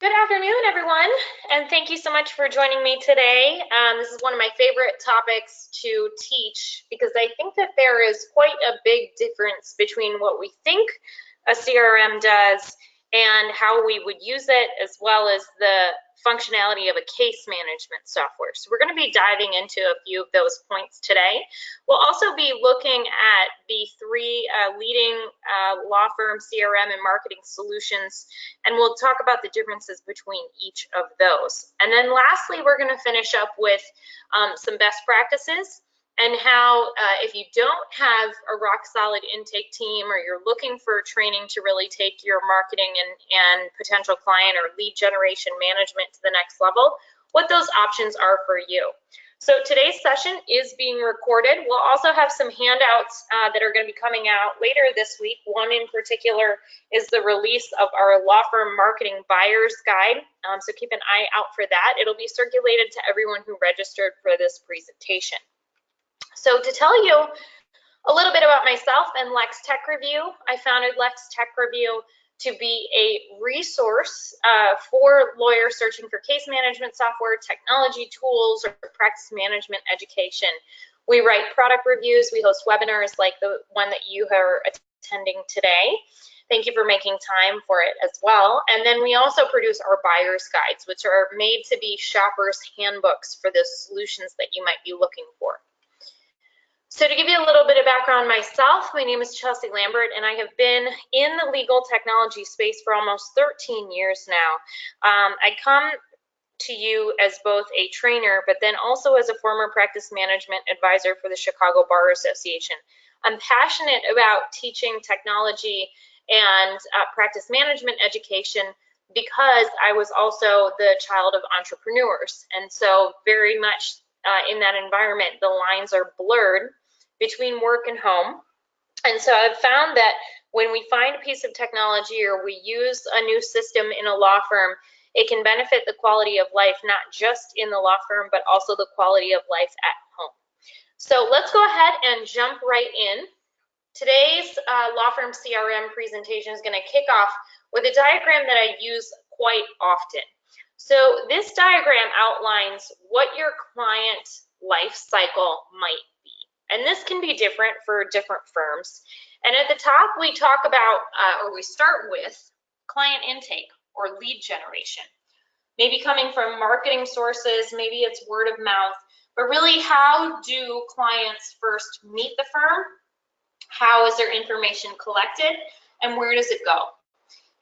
Good afternoon, everyone, and thank you so much for joining me today. This is one of my favorite topics to teach because I think that there is quite a big difference between what we think a CRM does and how we would use it, as well as the functionality of a case management software. So we're going to be diving into a few of those points today. We'll also be looking at the three leading law firm CRM and marketing solutions, and we'll talk about the differences between each of those. And then lastly, we're going to finish up with some best practices and how if you don't have a rock solid intake team, or you're looking for training to really take your marketing and potential client or lead generation management to the next level, what those options are for you. So today's session is being recorded. We'll also have some handouts that are going to be coming out later this week. One in particular is the release of our law firm marketing buyer's guide. So keep an eye out for that. It'll be circulated to everyone who registered for this presentation. So to tell you a little bit about myself and Lex Tech Review, I founded Lex Tech Review to be a resource for lawyers searching for case management software, technology tools, or practice management education. We write product reviews, we host webinars like the one that you are attending today. Thank you for making time for it as well. And then we also produce our buyer's guides, which are made to be shoppers' handbooks for the solutions that you might be looking for. So to give you a little bit of background myself, my name is Chelsea Lambert, and I have been in the legal technology space for almost 13 years now. I come to you as both a trainer, but then also as a former practice management advisor for the Chicago Bar Association. I'm passionate about teaching technology and practice management education because I was also the child of entrepreneurs. And so very much in that environment, the lines are blurred between work and home. And so I've found that when we find a piece of technology or we use a new system in a law firm, it can benefit the quality of life, not just in the law firm, but also the quality of life at home. So let's go ahead and jump right in. Today's law firm CRM presentation is going to kick off with a diagram that I use quite often. So this diagram outlines what your client life cycle might be. And this can be different for different firms. And at the top, we talk about, or we start with client intake or lead generation. Maybe coming from marketing sources, maybe it's word of mouth, but really how do clients first meet the firm? How is their information collected? And where does it go?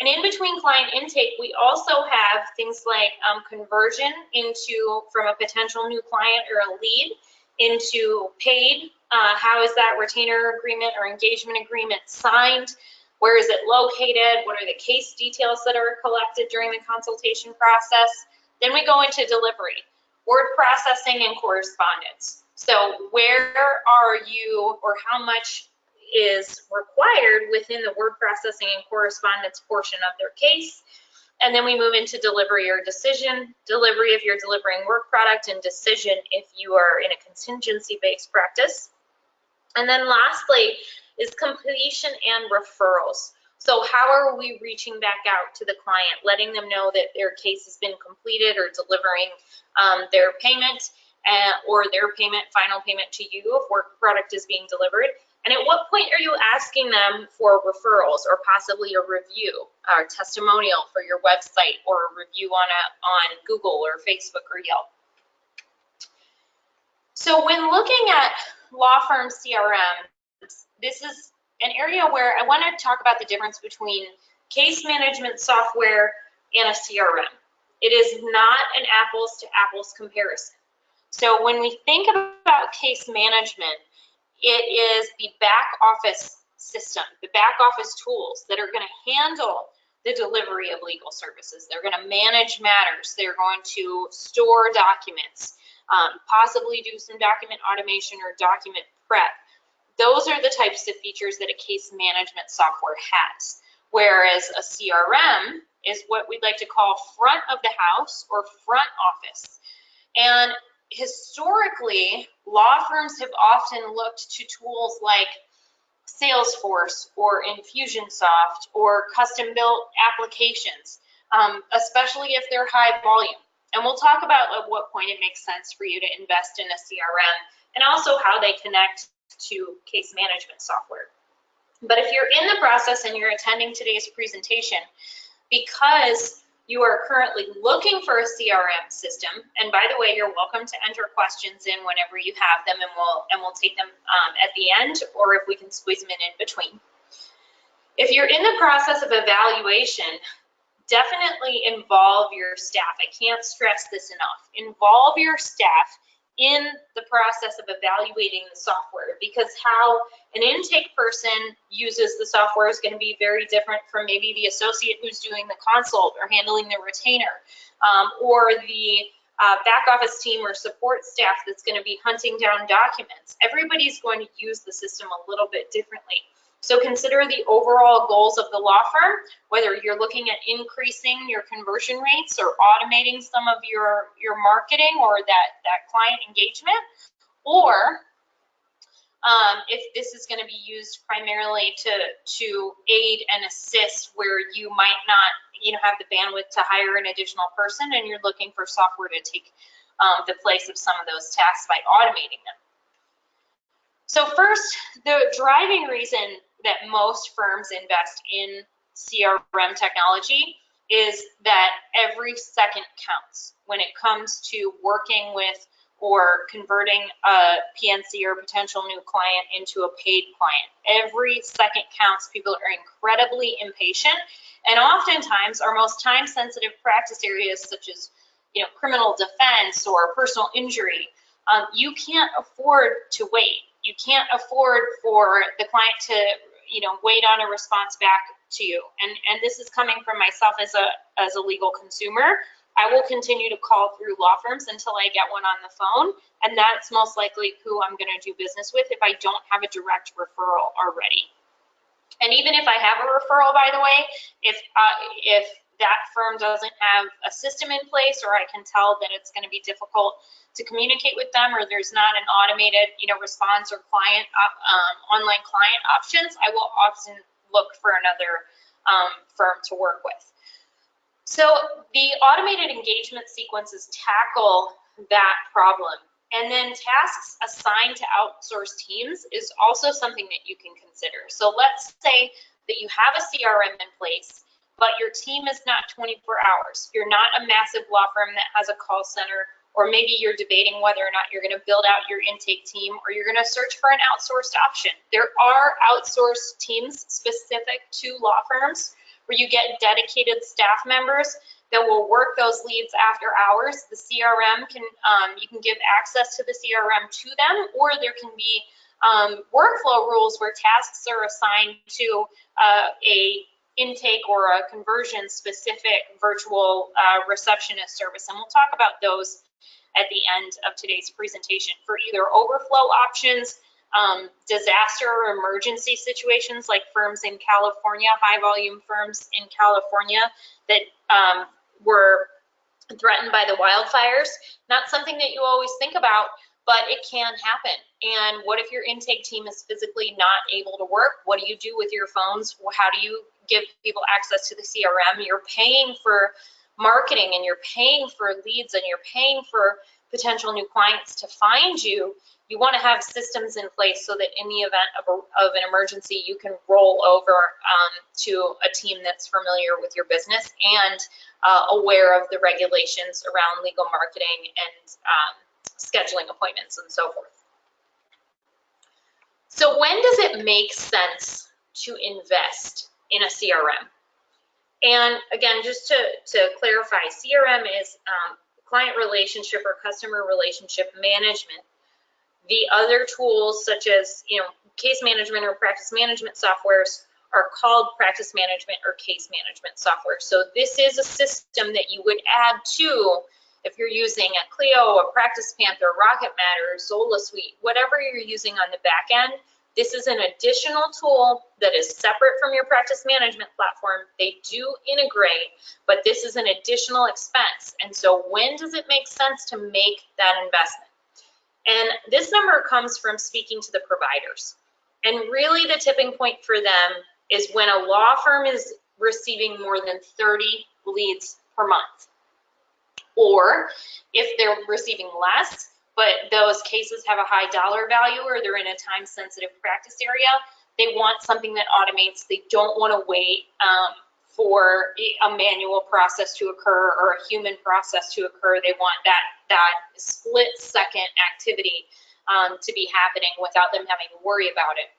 And in between client intake, we also have things like conversion from a potential new client or a lead into paid. How is that retainer agreement or engagement agreement signed? Where is it located? What are the case details that are collected during the consultation process? Then we go into delivery, word processing, and correspondence. So where are you, or how much is required within the word processing and correspondence portion of their case. And then we move into delivery or decision. Delivery if you're delivering work product, and decision if you are in a contingency-based practice. And then lastly is completion and referrals. So how are we reaching back out to the client, letting them know that their case has been completed, or delivering their payment or their final payment to you if work product is being delivered. And at what point are you asking them for referrals, or possibly a review or testimonial for your website, or a review on Google or Facebook or Yelp? So when looking at law firm CRM, this is an area where I want to talk about the difference between case management software and a CRM. It is not an apples to apples comparison. So when we think about case management, it is the back office system, the back office tools that are going to handle the delivery of legal services. They're going to manage matters. They're going to store documents, possibly do some document automation or document prep. Those are the types of features that a case management software has, whereas a CRM is what we'd like to call front of the house or front office. And historically, law firms have often looked to tools like Salesforce or Infusionsoft or custom-built applications especially if they're high volume. And we'll talk about at what point it makes sense for you to invest in a CRM and also how they connect to case management software. But if you're in the process and you're attending today's presentation because you are currently looking for a CRM system, and by the way, you're welcome to enter questions in whenever you have them, and we'll take them at the end, or if we can squeeze them in between. If you're in the process of evaluation, definitely involve your staff. I can't stress this enough. Involve your staff in the process of evaluating the software, because how an intake person uses the software is going to be very different from maybe the associate who's doing the consult or handling the retainer, or the back office team or support staff that's going to be hunting down documents. Everybody's going to use the system a little bit differently. So consider the overall goals of the law firm, whether you're looking at increasing your conversion rates or automating some of your marketing or that client engagement, or if this is going to be used primarily to aid and assist where you might not have the bandwidth to hire an additional person and you're looking for software to take the place of some of those tasks by automating them. So first, the driving reason that most firms invest in CRM technology is that every second counts when it comes to working with or converting a PNC or potential new client into a paid client. Every second counts. People are incredibly impatient, and oftentimes our most time-sensitive practice areas, such as criminal defense or personal injury, you can't afford to wait. You can't afford for the client to wait on a response back to you. And this is coming from myself as a legal consumer. I will continue to call through law firms until I get one on the phone, and that's most likely who I'm going to do business with if I don't have a direct referral already. And even if I have a referral, by the way, if that firm doesn't have a system in place, or I can tell that it's going to be difficult to communicate with them, or there's not an automated response or client online client options, I will often look for another firm to work with. So the automated engagement sequences tackle that problem. And then tasks assigned to outsource teams is also something that you can consider. So let's say that you have a CRM in place, but your team is not 24 hours. You're not a massive law firm that has a call center, or maybe you're debating whether or not you're going to build out your intake team, or you're going to search for an outsourced option. There are outsourced teams specific to law firms where you get dedicated staff members that will work those leads after hours. The CRM you can give access to the CRM to them, or there can be workflow rules where tasks are assigned to a intake or a conversion specific virtual receptionist service. And we'll talk about those at the end of today's presentation for either overflow options, disaster or emergency situations like firms in California, high volume firms in California that were threatened by the wildfires. Not something that you always think about, but it can happen. And what if your intake team is physically not able to work? What do you do with your phones? How do you give people access to the CRM? You're paying for marketing, and you're paying for leads, and you're paying for potential new clients to find you. You want to have systems in place so that in the event of an emergency, you can roll over to a team that's familiar with your business and aware of the regulations around legal marketing and scheduling appointments and so forth. So when does it make sense to invest in a CRM? And again, just to clarify, CRM is client relationship or customer relationship management. The other tools, such as case management or practice management softwares, are called practice management or case management software. So this is a system that you would add to if you're using a Clio, a Practice Panther, Rocket Matter, Zola Suite, whatever you're using on the back end. This is an additional tool that is separate from your practice management platform. They do integrate, but this is an additional expense. And so when does it make sense to make that investment? And this number comes from speaking to the providers. And really the tipping point for them is when a law firm is receiving more than 30 leads per month. Or if they're receiving less, but those cases have a high dollar value or they're in a time-sensitive practice area, they want something that automates. They don't want to wait for a manual process to occur or a human process to occur. They want that split-second activity to be happening without them having to worry about it.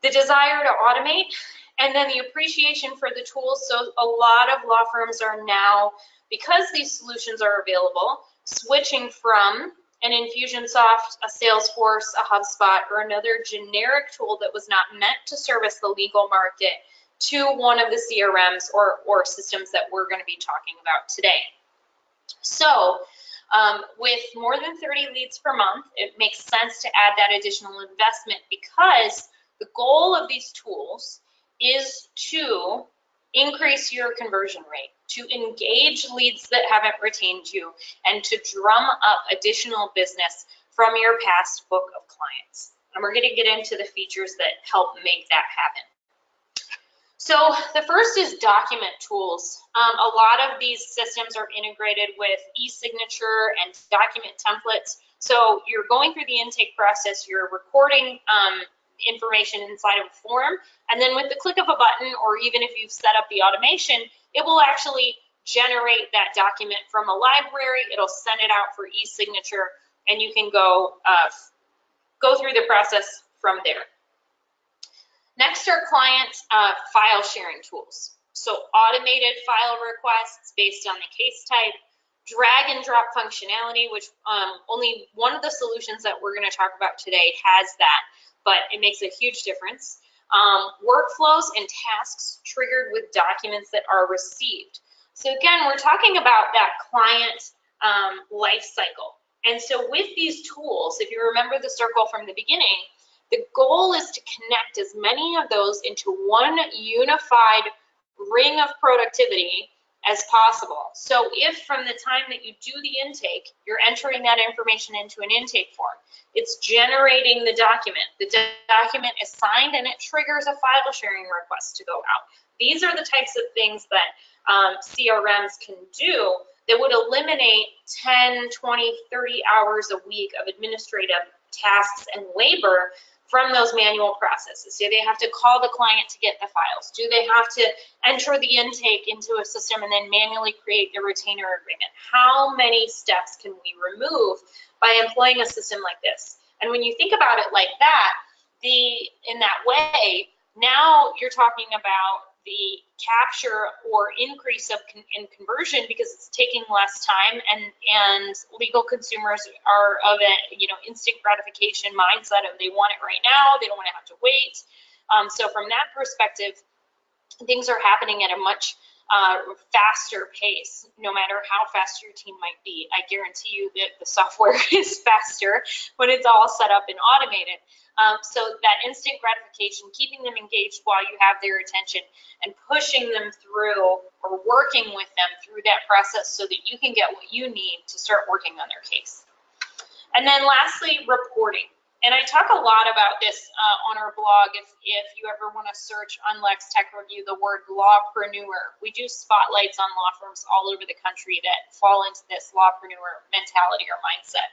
The desire to automate, and then the appreciation for the tools. So a lot of law firms are now, because these solutions are available, switching from an Infusionsoft, a Salesforce, a HubSpot, or another generic tool that was not meant to service the legal market to one of the CRMs or systems that we're going to be talking about today. So with more than 30 leads per month, it makes sense to add that additional investment because the goal of these tools is to increase your conversion rate, to engage leads that haven't retained you, and to drum up additional business from your past book of clients. And we're going to get into the features that help make that happen. So the first is document tools. A lot of these systems are integrated with e-signature and document templates. So you're going through the intake process, you're recording information inside of a form, and then with the click of a button, or even if you've set up the automation, it will actually generate that document from a library. It'll send it out for e-signature, and you can go through the process from there. Next are client file sharing tools. So automated file requests based on the case type, drag and drop functionality, which only one of the solutions that we're going to talk about today has that, but it makes a huge difference. Workflows and tasks triggered with documents that are received. So again, we're talking about that client life cycle. And so with these tools, if you remember the circle from the beginning, the goal is to connect as many of those into one unified ring of productivity as possible. So if from the time that you do the intake, you're entering that information into an intake form, it's generating the document is signed, and it triggers a file sharing request to go out. These are the types of things that CRMs can do that would eliminate 10, 20, 30 hours a week of administrative tasks and labor from those manual processes. Do they have to call the client to get the files? Do they have to enter the intake into a system and then manually create the retainer agreement? How many steps can we remove by employing a system like this? And when you think about it like that, in that way, now you're talking about the capture or increase in conversion because it's taking less time, and legal consumers are of an instant gratification mindset of they want it right now, they don't want to have to wait. So from that perspective, things are happening at a much faster pace, no matter how fast your team might be. I guarantee you that the software is faster when it's all set up and automated. So that instant gratification, keeping them engaged while you have their attention and pushing them through or working with them through that process so that you can get what you need to start working on their case. And then lastly, reporting. And I talk a lot about this on our blog. If you ever want to search on Lex Tech Review the word lawpreneur, we do spotlights on law firms all over the country that fall into this lawpreneur mentality or mindset.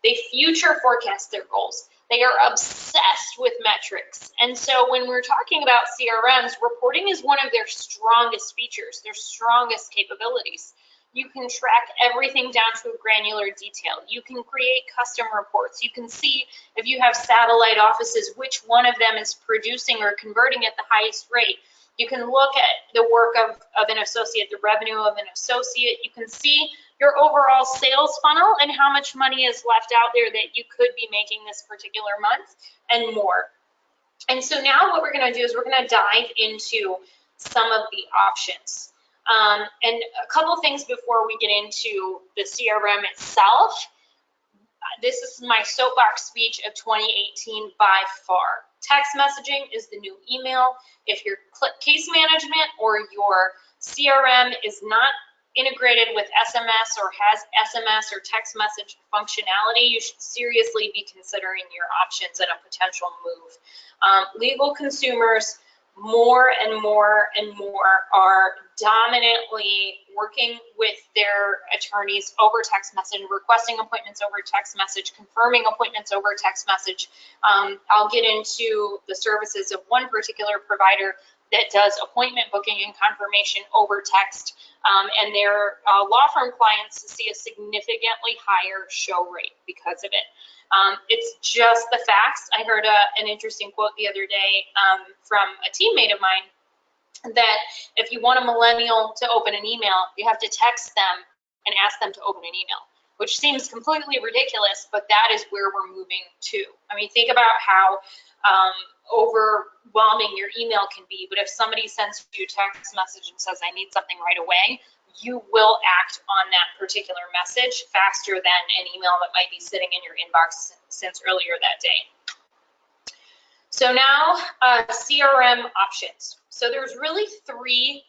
They future forecast their goals. They are obsessed with metrics. And so when we're talking about CRMs, reporting is one of their strongest features, their strongest capabilities. You can track everything down to a granular detail. You can create custom reports. You can see if you have satellite offices, which one of them is producing or converting at the highest rate. You can look at the work of an associate, the revenue of an associate. You can see your overall sales funnel and how much money is left out there that you could be making this particular month and more. And so now what we're going to do is we're going to dive into some of the options. And a couple things before we get into the CRM itself. This is my soapbox speech of 2018 by far. Text messaging is the new email. If your case management or your CRM is not integrated with SMS or has SMS or text message functionality, you should seriously be considering your options and a potential move. Legal consumers more and more and more are dominantly working with their attorneys over text message, requesting appointments over text message, confirming appointments over text message. I'll get into the services of one particular provider that does appointment booking and confirmation over text, and their law firm clients see a significantly higher show rate because of it. It's just the facts. I heard an interesting quote the other day from a teammate of mine that if you want a millennial to open an email, you have to text them and ask them to open an email, which seems completely ridiculous, but that is where we're moving to. I mean, think about how overwhelming your email can be, but if somebody sends you a text message and says, I need something right away, you will act on that particular message faster than an email that might be sitting in your inbox since earlier that day. So now CRM options. So there's really three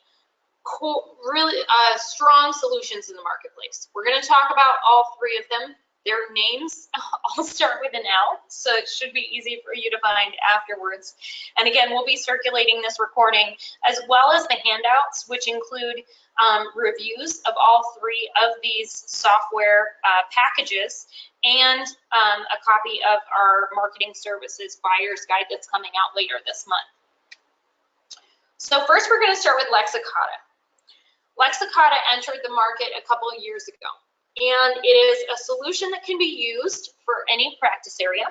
cool, really strong solutions in the marketplace. We're going to talk about all three of them. Their names all start with an L, so it should be easy for you to find afterwards. And again, we'll be circulating this recording as well as the handouts, which include reviews of all three of these software packages and a copy of our marketing services buyer's guide that's coming out later this month. So first we're going to start with Lexicata. Lexicata entered the market a couple of years ago, and it is a solution that can be used for any practice area.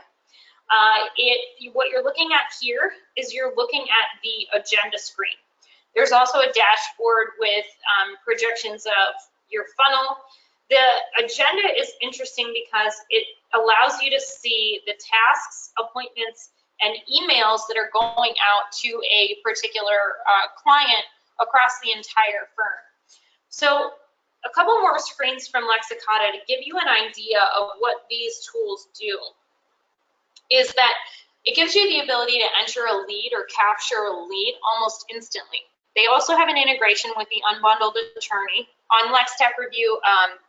What you're looking at here is you're looking at the agenda screen. There's also a dashboard with projections of your funnel. The agenda is interesting because it allows you to see the tasks, appointments, and emails that are going out to a particular client across the entire firm. So a couple more screens from Lexicata to give you an idea of what these tools do is that it gives you the ability to enter a lead or capture a lead almost instantly. They also have an integration with the Unbundled Attorney. On Lex Tech Review,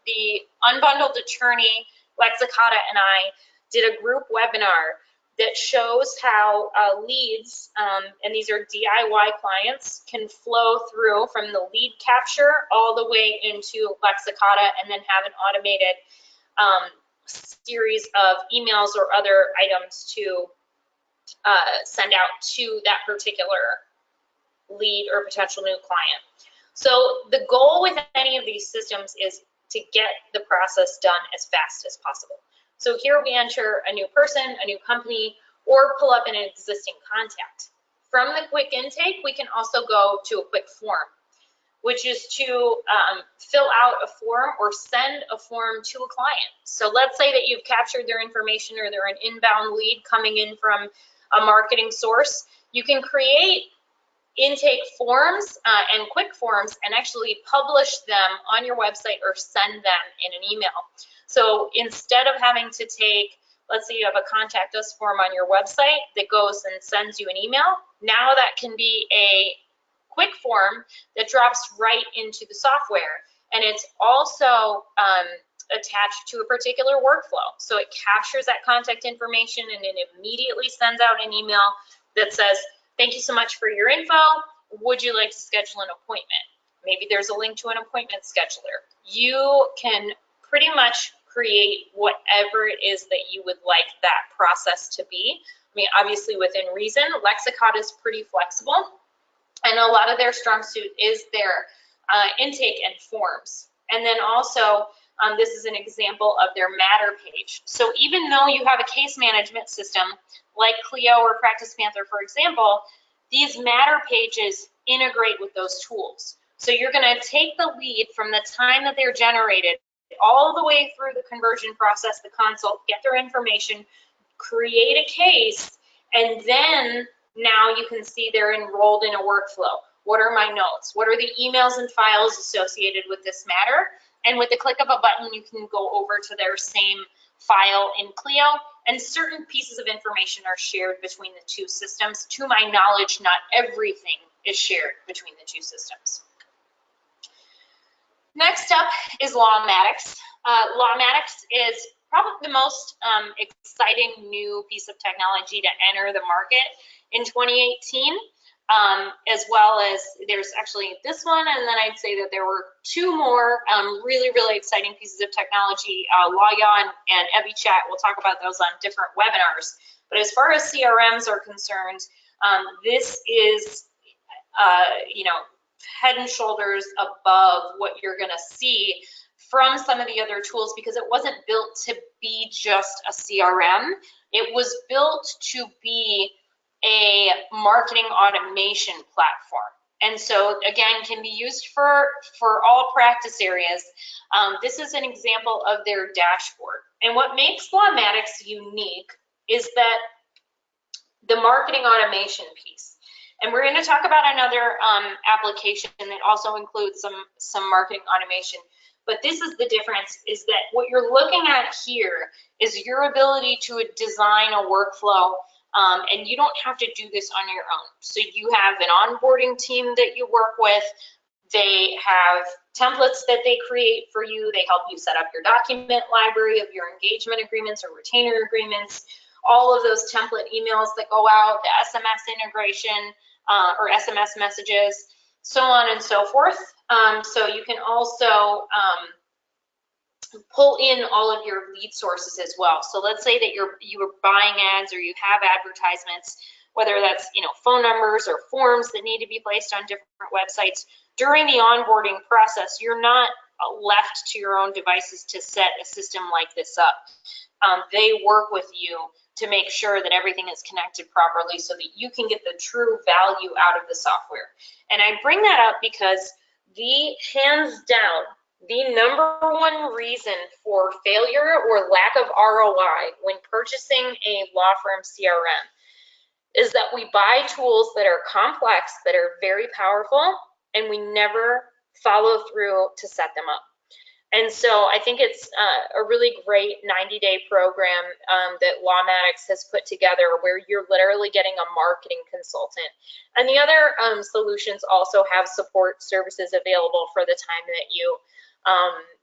the Unbundled Attorney, Lexicata, and I did a group webinar that shows how leads, and these are DIY clients, can flow through from the lead capture all the way into Lexicata and then have an automated series of emails or other items to send out to that particular lead or potential new client. So the goal with any of these systems is to get the process done as fast as possible. So here we enter a new person, a new company, or pull up an existing contact. From the quick intake, we can also go to a quick form, which is to fill out a form or send a form to a client. So let's say that you've captured their information or they're an inbound lead coming in from a marketing source. You can create intake forms and quick forms and actually publish them on your website or send them in an email. So instead of having to take, let's say you have a contact us form on your website that goes and sends you an email, now that can be a quick form that drops right into the software. And it's also attached to a particular workflow. So it captures that contact information and it immediately sends out an email that says, thank you so much for your info. Would you like to schedule an appointment? Maybe there's a link to an appointment scheduler. You can pretty much create whatever it is that you would like that process to be. I mean, obviously within reason. Lexicata is pretty flexible, and a lot of their strong suit is their intake and forms. And then also, this is an example of their matter page. So even though you have a case management system like Clio or Practice Panther, for example, these matter pages integrate with those tools. So you're going to take the lead from the time that they're generated all the way through the conversion process, the consult, get their information, create a case, and then now you can see they're enrolled in a workflow. What are my notes? What are the emails and files associated with this matter? And with the click of a button, you can go over to their same file in Clio, and certain pieces of information are shared between the two systems. To my knowledge, not everything is shared between the two systems. Next up is Lawmatics. Lawmatics is probably the most exciting new piece of technology to enter the market in 2018. as well as there's actually this one, and then I'd say that there were two more really, really exciting pieces of technology, Lawya and EviChat. We'll talk about those on different webinars. But as far as CRMs are concerned, this is, head and shoulders above what you're going to see from some of the other tools, because it wasn't built to be just a CRM. It was built to be a marketing automation platform. And so again, can be used for all practice areas. This is an example of their dashboard. And what makes Lawmatics unique is that the marketing automation piece. And we're going to talk about another application that also includes some marketing automation. But this is the difference, is that what you're looking at here is your ability to design a workflow, and you don't have to do this on your own. So you have an onboarding team that you work with. They have templates that they create for you. They help you set up your document library of your engagement agreements or retainer agreements, all of those template emails that go out, the SMS integration or SMS messages, so on and so forth. So you can also pull in all of your lead sources as well. So let's say that you are buying ads, or you have advertisements, whether that's phone numbers or forms that need to be placed on different websites. During the onboarding process, you're not left to your own devices to set a system like this up. They work with you to make sure that everything is connected properly so that you can get the true value out of the software. And I bring that up because hands down, the number one reason for failure or lack of ROI when purchasing a law firm CRM is that we buy tools that are complex, that are very powerful, and we never follow through to set them up. And so I think it's a really great 90-day program that Lawmatics has put together, where you're literally getting a marketing consultant. And the other solutions also have support services available for the time that you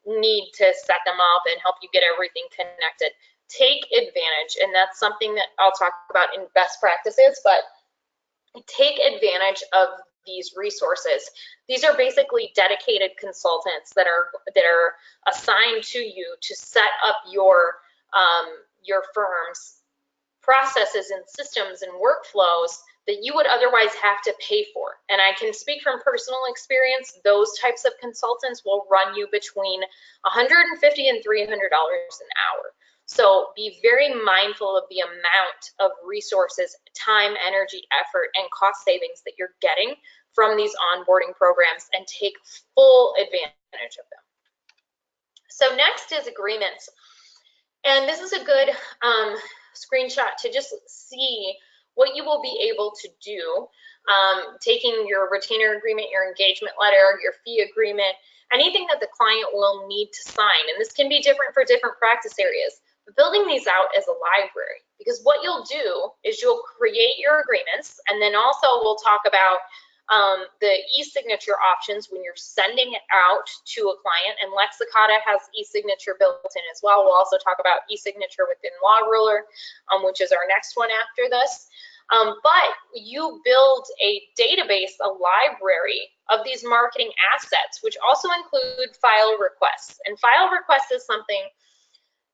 need to set them up and help you get everything connected. Take advantage, and that's something that I'll talk about in best practices, but take advantage of these resources. These are basically dedicated consultants that are assigned to you to set up your firm's processes and systems and workflows that you would otherwise have to pay for. And I can speak from personal experience, those types of consultants will run you between $150 and $300 an hour. So be very mindful of the amount of resources, time, energy, effort, and cost savings that you're getting from these onboarding programs, and take full advantage of them. So next is agreements. And this is a good screenshot to just see what you will be able to do, taking your retainer agreement, your engagement letter, your fee agreement, anything that the client will need to sign. And this can be different for different practice areas. But building these out as a library, because what you'll do is you'll create your agreements, and then also we'll talk about the e-signature options when you're sending it out to a client, and Lexicata has e-signature built in as well. We'll also talk about e-signature within Law Ruler, which is our next one after this. But you build a database, a library of these marketing assets, which also include file requests. And file requests is something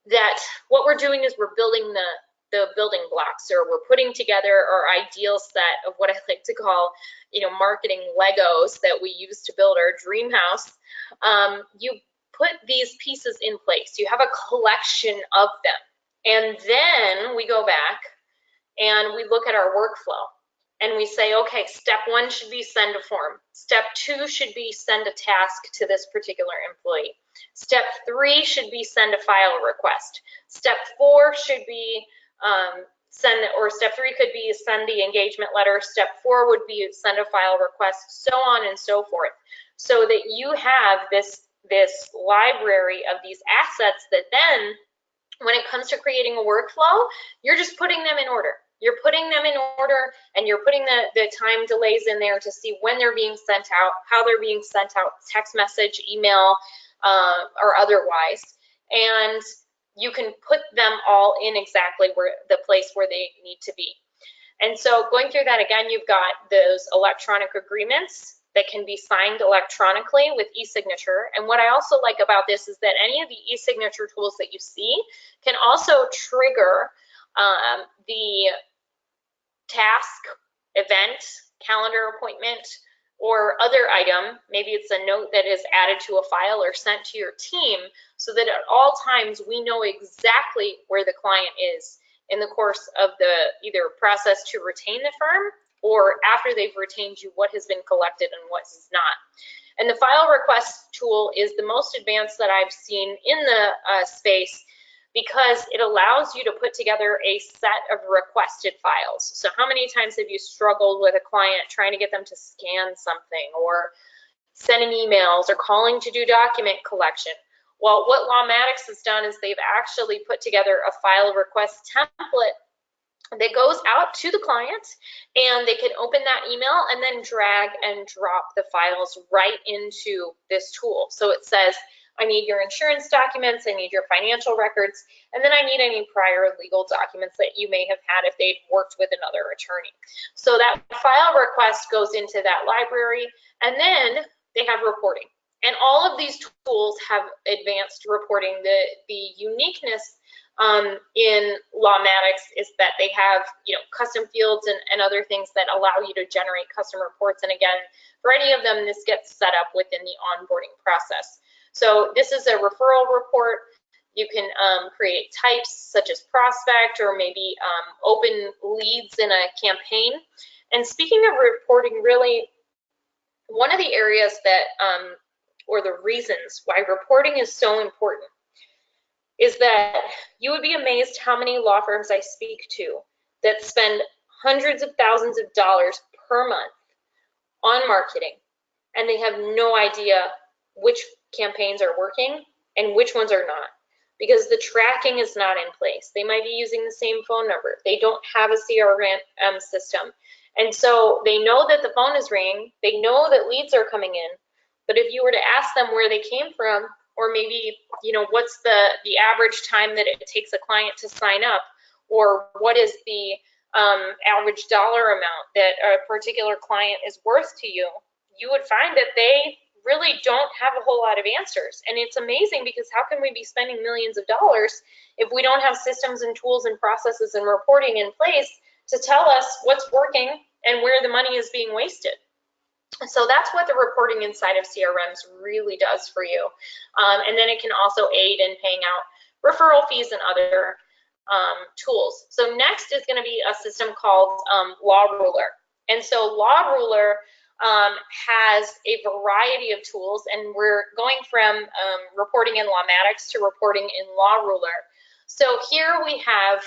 that what we're doing is we're building the building blocks, or we're putting together our ideal set of what I like to call, marketing Legos that we use to build our dream house. You put these pieces in place. You have a collection of them. And then we go back and we look at our workflow. And we say, okay, step 1 should be send a form. Step 2 should be send a task to this particular employee. Step 3 should be send a file request. Step 4 should be step 3 could be send the engagement letter. Step 4 would be send a file request, so on and so forth. So that you have this library of these assets that then, when it comes to creating a workflow, you're just putting them in order. You're putting them in order, and you're putting the time delays in there to see when they're being sent out, how they're being sent out, text message, email, or otherwise. And you can put them all in exactly where the place where they need to be. And so going through that again, you've got those electronic agreements that can be signed electronically with e-signature. And what I also like about this is that any of the e-signature tools that you see can also trigger the task, event, calendar appointment, or other item. Maybe it's a note that is added to a file or sent to your team, so that at all times we know exactly where the client is in the course of the either process to retain the firm, or after they've retained you, what has been collected and what is not. And the file request tool is the most advanced that I've seen in the space, because it allows you to put together a set of requested files. So how many times have you struggled with a client trying to get them to scan something, or sending emails, or calling to do document collection? Well, what Lawmatics has done is they've actually put together a file request template that goes out to the client, and they can open that email and then drag and drop the files right into this tool. So it says, I need your insurance documents, I need your financial records, and then I need any prior legal documents that you may have had if they'd worked with another attorney. So that file request goes into that library, and then they have reporting. And all of these tools have advanced reporting. The uniqueness in Lawmatics is that they have, custom fields and other things that allow you to generate custom reports. And again, for any of them, this gets set up within the onboarding process. So this is a referral report. You can create types such as prospect, or maybe open leads in a campaign. And speaking of reporting, really, one of the areas that, or the reasons why reporting is so important, is that you would be amazed how many law firms I speak to that spend hundreds of thousands of dollars per month on marketing, and they have no idea which campaigns are working and which ones are not, because the tracking is not in place. They might be using the same phone number. They don't have a CRM system. And so they know that the phone is ringing. They know that leads are coming in. But if you were to ask them where they came from, or maybe, what's the average time that it takes a client to sign up, or what is the average dollar amount that a particular client is worth to you, you would find that they really don't have a whole lot of answers. And it's amazing, because how can we be spending millions of dollars if we don't have systems and tools and processes and reporting in place to tell us what's working and where the money is being wasted? So that's what the reporting inside of CRMs really does for you. And then it can also aid in paying out referral fees and other tools. So next is going to be a system called Law Ruler. And so Law Ruler has a variety of tools, and we're going from reporting in Lawmatics to reporting in Law Ruler. So here we have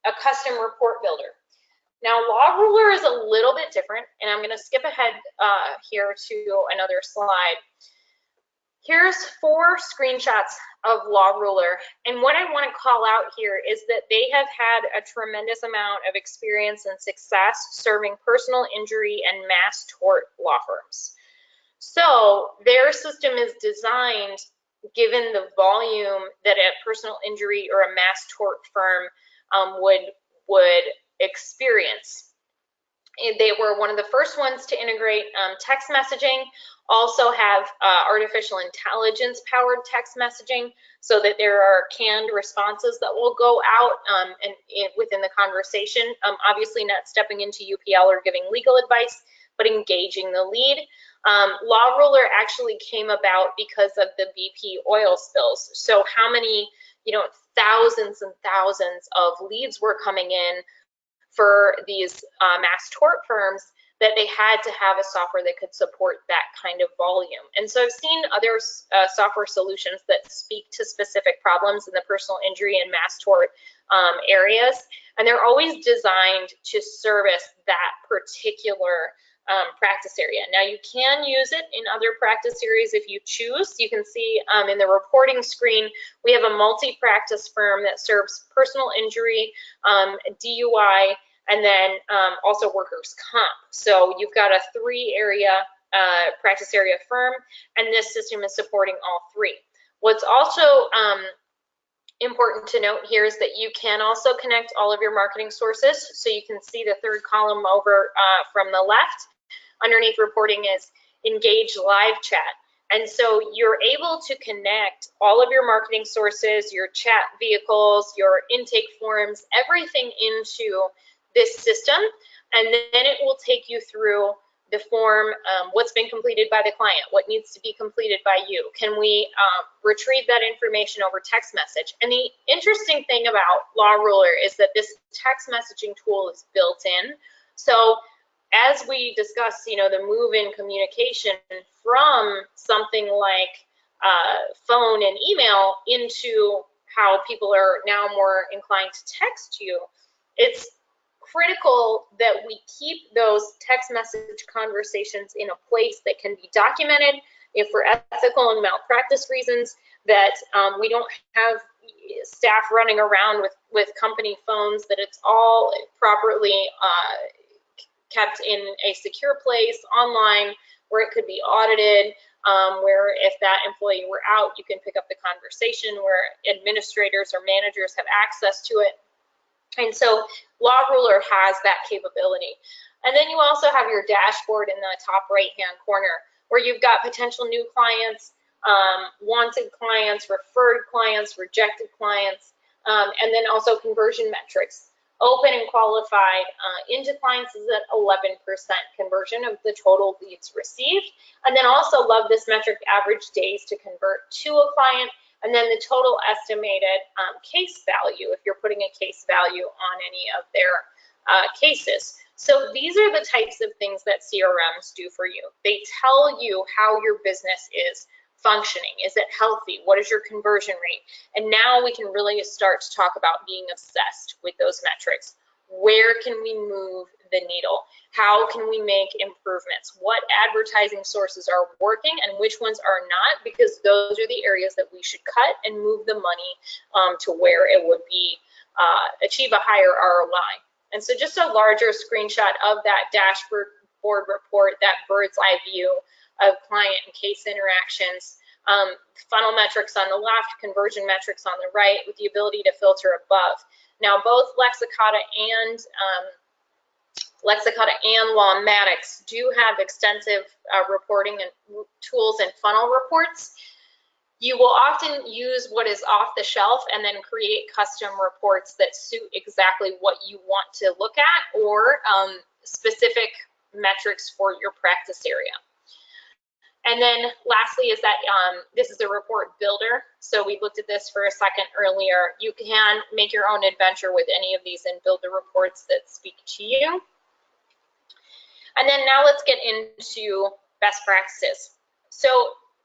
a custom report builder. Now, Law Ruler is a little bit different, and I'm going to skip ahead here to another slide. Here's 4 screenshots of Law Ruler, and what I want to call out here is that they have had a tremendous amount of experience and success serving personal injury and mass tort law firms. So their system is designed given the volume that a personal injury or a mass tort firm would experience. They were one of the first ones to integrate text messaging, also have artificial intelligence powered text messaging, so that there are canned responses that will go out within the conversation, obviously not stepping into UPL or giving legal advice, but engaging the lead. Law Ruler actually came about because of the BP oil spills. So how many, thousands and thousands of leads were coming in for these mass tort firms, that they had to have a software that could support that kind of volume. And so I've seen other software solutions that speak to specific problems in the personal injury and mass tort areas, and they're always designed to service that particular practice area. Now, you can use it in other practice areas if you choose. You can see in the reporting screen, we have a multi-practice firm that serves personal injury, DUI, and then also workers' comp. So you've got a 3-area practice area firm, and this system is supporting all 3. What's also Important to note here is that you can also connect all of your marketing sources. So you can see the third column over from the left. Underneath reporting is engage live chat. And so you're able to connect all of your marketing sources, your chat vehicles, your intake forms, everything into this system. And then it will take you through the form, what's been completed by the client, what needs to be completed by you. Can we retrieve that information over text message? And the interesting thing about Law Ruler is that this text messaging tool is built in. So as we discuss, the move in communication from something like phone and email into how people are now more inclined to text you, it's critical that we keep those text message conversations in a place that can be documented, if for ethical and malpractice reasons, that we don't have staff running around with company phones, that it's all properly kept in a secure place online where it could be audited, where if that employee were out, you can pick up the conversation, where administrators or managers have access to it. And so Law Ruler has that capability. And then you also have your dashboard in the top right-hand corner where you've got potential new clients, wanted clients, referred clients, rejected clients, and then also conversion metrics. Open and qualified into clients is at 11% conversion of the total leads received. And then also love this metric, average days to convert to a client. And then the total estimated case value, if you're putting a case value on any of their cases. So these are the types of things that CRMs do for you. They tell you how your business is functioning. Is it healthy? What is your conversion rate? And now we can really start to talk about being obsessed with those metrics. Where can we move the needle? How can we make improvements? What advertising sources are working and which ones are not? Because those are the areas that we should cut and move the money to where it would be achieve a higher ROI. And so just a larger screenshot of that dashboard report, that bird's eye view of client and case interactions, funnel metrics on the left, conversion metrics on the right, with the ability to filter above. Now, both Lexicata and Lawmatics do have extensive reporting and tools and funnel reports. You will often use what is off the shelf and then create custom reports that suit exactly what you want to look at, or specific metrics for your practice area. And then lastly is that this is a report builder. So we looked at this for a second earlier. You can make your own adventure with any of these and build the reports that speak to you. And then now let's get into best practices. So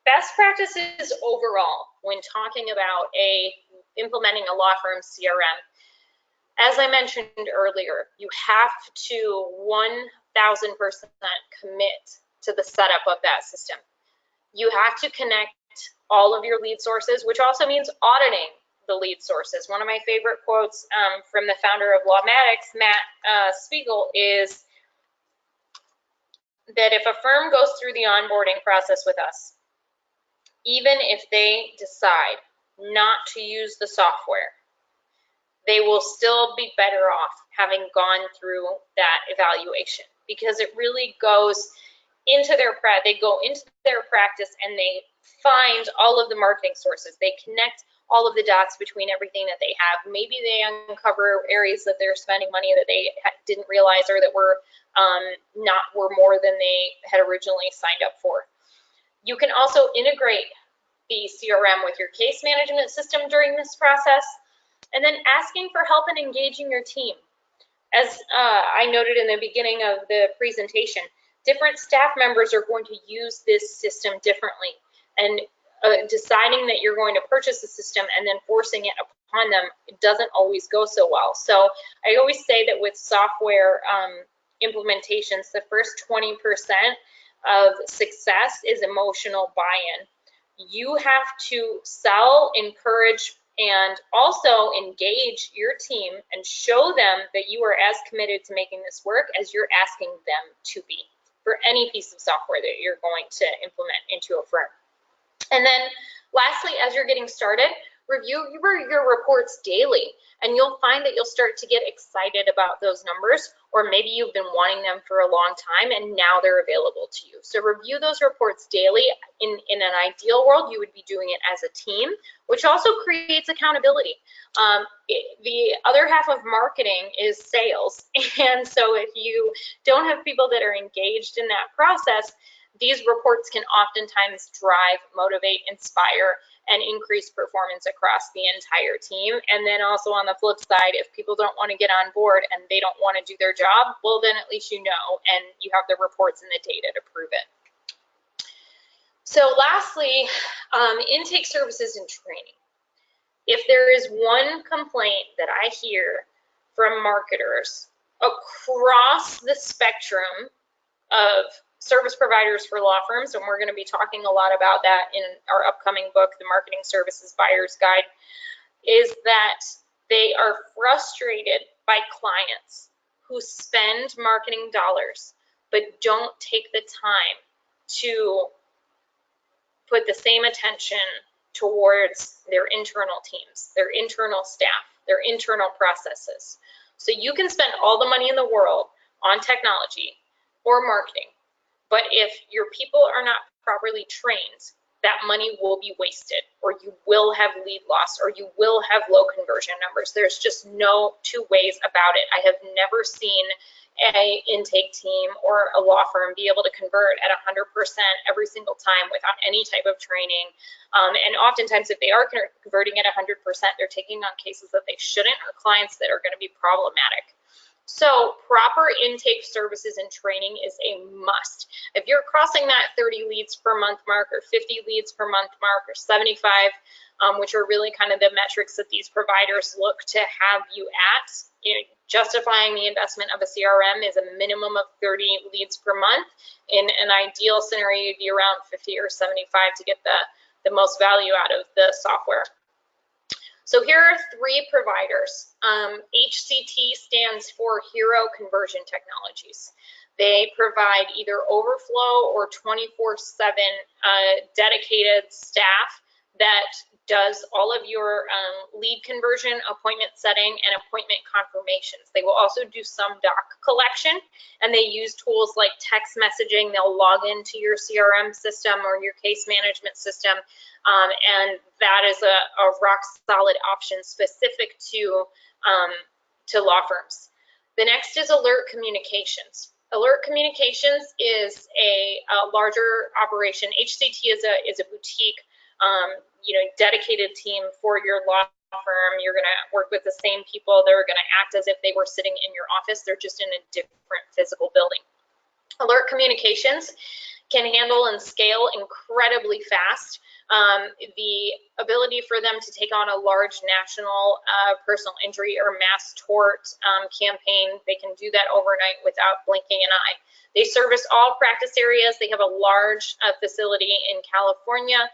best practices overall when talking about implementing a law firm CRM. As I mentioned earlier, you have to 1,000% commit to the setup of that system. You have to connect all of your lead sources, which also means auditing the lead sources. One of my favorite quotes from the founder of Lawmatics, Matt Spiegel, is that if a firm goes through the onboarding process with us, even if they decide not to use the software, they will still be better off having gone through that evaluation, because it really goes into their practice and they find all of the marketing sources. They connect all of the dots between everything that they have. Maybe they uncover areas that they're spending money that they didn't realize, or that were more than they had originally signed up for. You can also integrate the CRM with your case management system during this process, and then asking for help and engaging your team. As I noted in the beginning of the presentation, different staff members are going to use this system differently, and deciding that you're going to purchase a system and then forcing it upon them, it doesn't always go so well. So I always say that with software implementations, the first 20% of success is emotional buy-in. You have to sell, encourage, and also engage your team and show them that you are as committed to making this work as you're asking them to be for any piece of software that you're going to implement into a firm. And then lastly, as you're getting started, review your reports daily, and you'll find that you'll start to get excited about those numbers, or maybe you've been wanting them for a long time and now they're available to you. So review those reports daily. In an ideal world, you would be doing it as a team, which also creates accountability. The other half of marketing is sales, and so if you don't have people that are engaged in that process, these reports can oftentimes drive, motivate, inspire, and increase performance across the entire team. And then also on the flip side, if people don't want to get on board and they don't want to do their job, well, then at least you know, and you have the reports and the data to prove it. So lastly, intake services and training. If there is one complaint that I hear from marketers across the spectrum of service providers for law firms, and we're going to be talking a lot about that in our upcoming book, The Marketing Services Buyer's Guide, is that they are frustrated by clients who spend marketing dollars but don't take the time to put the same attention towards their internal teams, their internal staff, their internal processes. So you can spend all the money in the world on technology or marketing, but if your people are not properly trained, that money will be wasted, or you will have lead loss, or you will have low conversion numbers. There's just no two ways about it. I have never seen a intake team or a law firm be able to convert at 100% every single time without any type of training. And oftentimes, if they are converting at 100%, they're taking on cases that they shouldn't, or clients that are going to be problematic. So proper intake services and training is a must. If you're crossing that 30 leads per month mark, or 50 leads per month mark, or 75, which are really kind of the metrics that these providers look to have you at, justifying the investment of a CRM is a minimum of 30 leads per month. In an ideal scenario, you'd be around 50 or 75 to get the most value out of the software. So here are three providers. HCT stands for Hero Conversion Technologies. They provide either overflow or 24/7 dedicated staff that does all of your lead conversion, appointment setting, and appointment confirmations. They will also do some doc collection, and they use tools like text messaging. They'll log into your CRM system or your case management system, and that is a rock solid option specific to law firms. The next is Alert Communications. Alert Communications is a larger operation. HCT is a boutique, dedicated team for your law firm. You're going to work with the same people. They're going to act as if they were sitting in your office. They're just in a different physical building. Alert Communications can handle and scale incredibly fast. The ability for them to take on a large national personal injury or mass tort campaign, they can do that overnight without blinking an eye. They service all practice areas. They have a large facility in California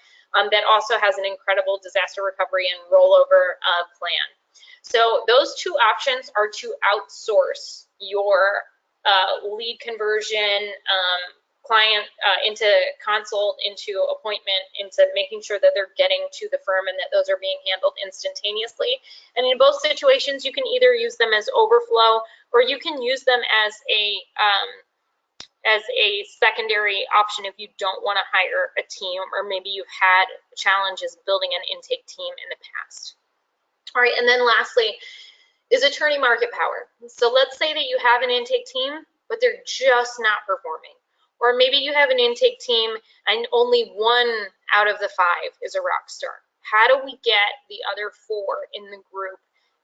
that also has an incredible disaster recovery and rollover plan. So those two options are to outsource your lead conversion, client into consult, into appointment, into making sure that they're getting to the firm and that those are being handled instantaneously. And in both situations, you can either use them as overflow, or you can use them as a secondary option if you don't want to hire a team, or maybe you've had challenges building an intake team in the past. All right, and then lastly is attorney market power. So let's say that you have an intake team, but they're just not performing. Or maybe you have an intake team and only 1 out of the 5 is a rock star. How do we get the other 4 in the group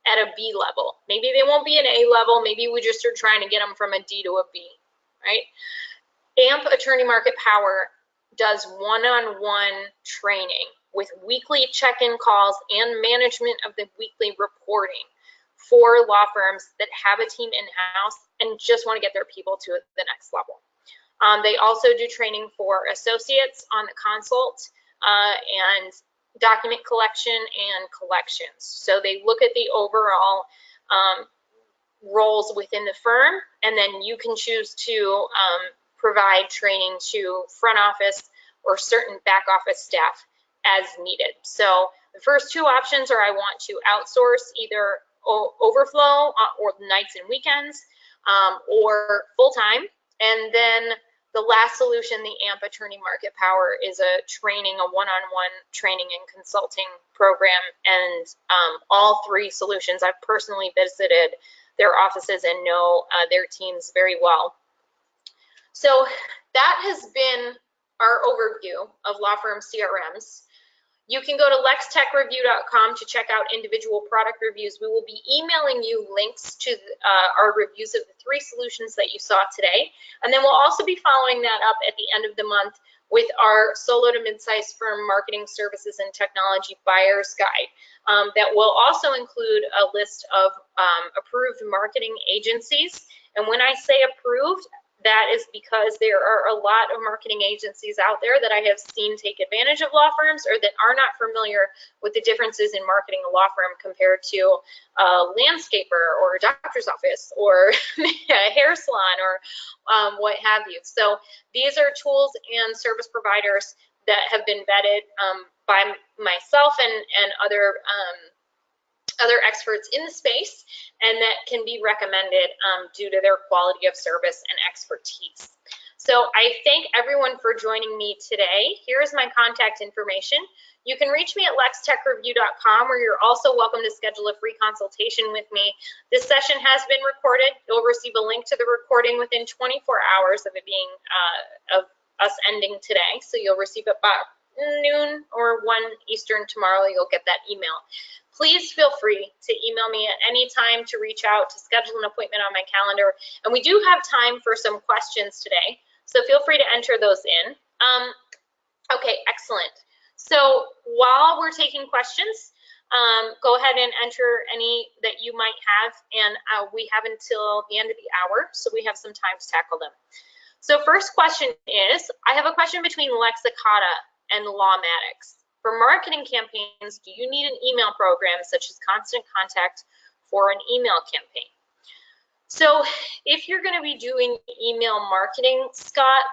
at a B level? Maybe they won't be an A level. Maybe we just are trying to get them from a D to a B, right? AMP Attorney Market Power does one-on-one training with weekly check-in calls and management of the weekly reporting for law firms that have a team in-house and just want to get their people to the next level. They also do training for associates on the consult and document collection and collections. So they look at the overall roles within the firm, and then you can choose to provide training to front office or certain back office staff as needed. So The first two options are I want to outsource either overflow or nights and weekends or full-time. And then the last solution, the AMP Attorney Market Power, is a training, a one-on-one training and consulting program. And all three solutions, I've personally visited their offices and know their teams very well. So that has been our overview of law firm CRMs. You can go to lextechreview.com to check out individual product reviews. We will be emailing you links to our reviews of the three solutions that you saw today. And then we'll also be following that up at the end of the month with our solo to mid-sized firm marketing services and technology buyer's guide that will also include a list of approved marketing agencies. And when I say approved, that is because there are a lot of marketing agencies out there that I have seen take advantage of law firms or that are not familiar with the differences in marketing a law firm compared to a landscaper or a doctor's office or a hair salon or what have you. So these are tools and service providers that have been vetted by myself and other experts in the space, and that can be recommended due to their quality of service and expertise. So I thank everyone for joining me today. Here's my contact information. You can reach me at lextechreview.com, where you're also welcome to schedule a free consultation with me. This session has been recorded. You'll receive a link to the recording within 24 hours of it being of us ending today. So you'll receive it by noon or 1 Eastern tomorrow. You'll get that email. Please feel free to email me at any time to reach out to schedule an appointment on my calendar. And we do have time for some questions today, so feel free to enter those in. Okay, excellent. So while we're taking questions, go ahead and enter any that you might have, and we have until the end of the hour, so we have some time to tackle them. So first question is, I have a question between Lexicata and Lawmatics. For marketing campaigns, do you need an email program such as Constant Contact for an email campaign? So if you're going to be doing email marketing, Scott,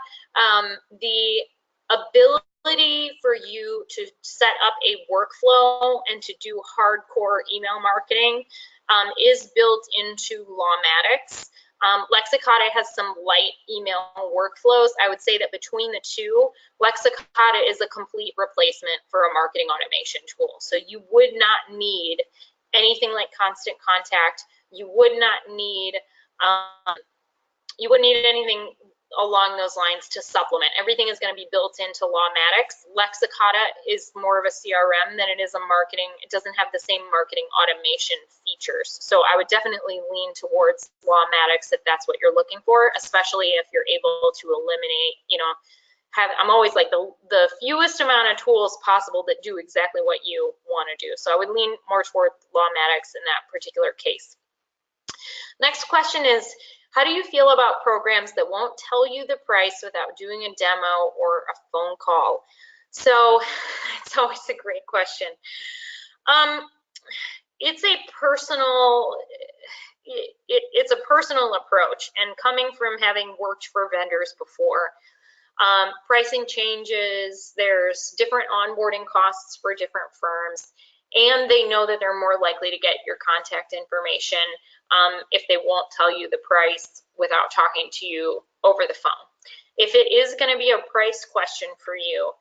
the ability for you to set up a workflow and to do hardcore email marketing is built into Lawmatics. Lexicata has some light email workflows. I would say that between the two, Lexicata is a complete replacement for a marketing automation tool. So you would not need anything like Constant Contact. You would not need anything along those lines to supplement. Everything is going to be built into Lawmatics. Lexicata is more of a CRM than it is a marketing. It doesn't have the same marketing automation features. So I would definitely lean towards Lawmatics if that's what you're looking for, especially if you're able to eliminate, I'm always like the fewest amount of tools possible that do exactly what you want to do. So I would lean more towards Lawmatics in that particular case. Next question is, how do you feel about programs that won't tell you the price without doing a demo or a phone call? So it's always a great question. It's a personal approach, and coming from having worked for vendors before, pricing changes, there's different onboarding costs for different firms, and they know that they're more likely to get your contact information if they won't tell you the price without talking to you over the phone. If it is going to be a price question for you,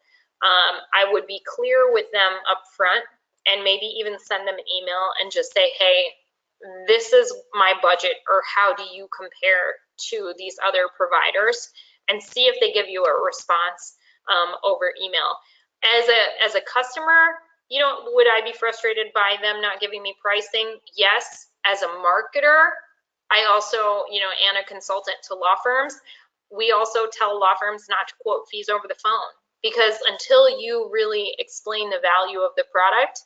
I would be clear with them up front and maybe even send them an email and just say, hey, this is my budget, or how do you compare to these other providers, and see if they give you a response over email. As a customer, would I be frustrated by them not giving me pricing? Yes. As a marketer, I also, and a consultant to law firms, we also tell law firms not to quote fees over the phone, because until you really explain the value of the product,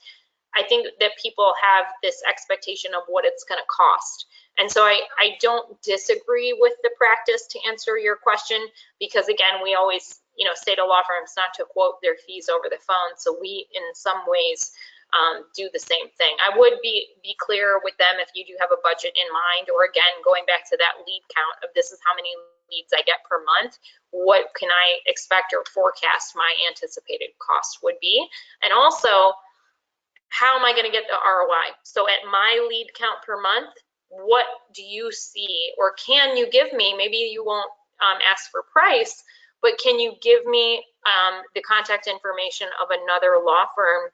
I think that people have this expectation of what it's going to cost. And so I don't disagree with the practice, to answer your question, because again, we always, say to law firms not to quote their fees over the phone. So we, in some ways, do the same thing. I would be clear with them if you do have a budget in mind, or again, going back to that lead count of this is how many leads I get per month, what can I expect or forecast my anticipated cost would be. And also, how am I going to get the ROI? So at my lead count per month, what do you see, or can you give me, maybe you won't ask for price, but can you give me the contact information of another law firm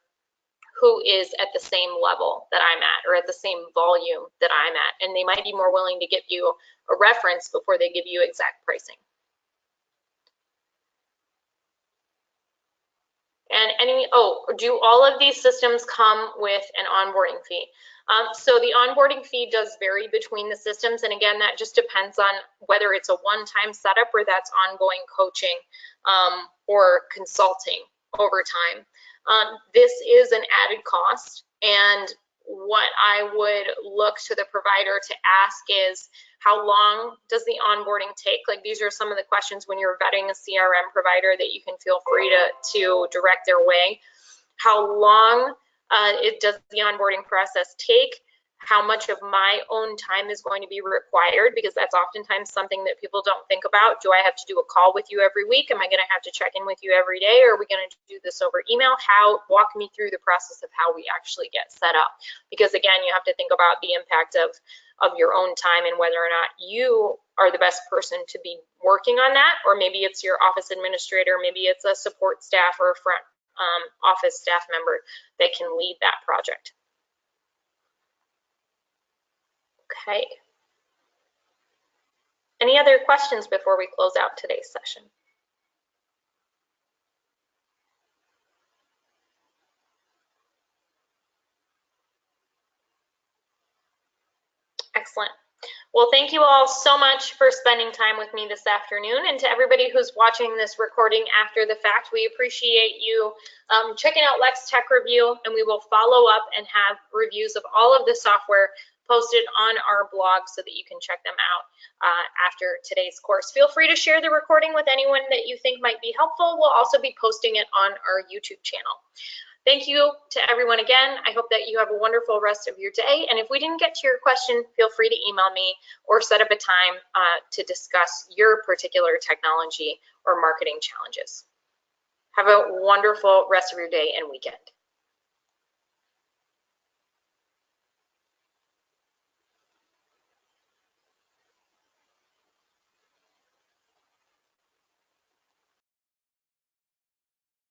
who is at the same level that I'm at, or at the same volume that I'm at, and they might be more willing to give you a reference before they give you exact pricing. And do all of these systems come with an onboarding fee? So the onboarding fee does vary between the systems, and again, that just depends on whether it's a one-time setup or that's ongoing coaching or consulting over time. This is an added cost, and what I would look to the provider to ask is, how long does the onboarding take? Like, these are some of the questions when you're vetting a CRM provider that you can feel free to direct their way. How long does the onboarding process take? How much of my own time is going to be required? Because that's oftentimes something that people don't think about. Do I have to do a call with you every week? Am I going to have to check in with you every day? Or are we going to do this over email? Walk me through the process of how we actually get set up. Because again, you have to think about the impact of your own time and whether or not you are the best person to be working on that, or maybe it's your office administrator, maybe it's a support staff or a front office staff member that can lead that project. Okay. Any other questions before we close out today's session? Excellent. Well, thank you all so much for spending time with me this afternoon, and to everybody who's watching this recording after the fact, we appreciate you checking out Lex Tech Review, and we will follow up and have reviews of all of the software posted on our blog so that you can check them out after today's course. Feel free to share the recording with anyone that you think might be helpful. We'll also be posting it on our YouTube channel. Thank you to everyone again. I hope that you have a wonderful rest of your day. And if we didn't get to your question, feel free to email me or set up a time to discuss your particular technology or marketing challenges. Have a wonderful rest of your day and weekend.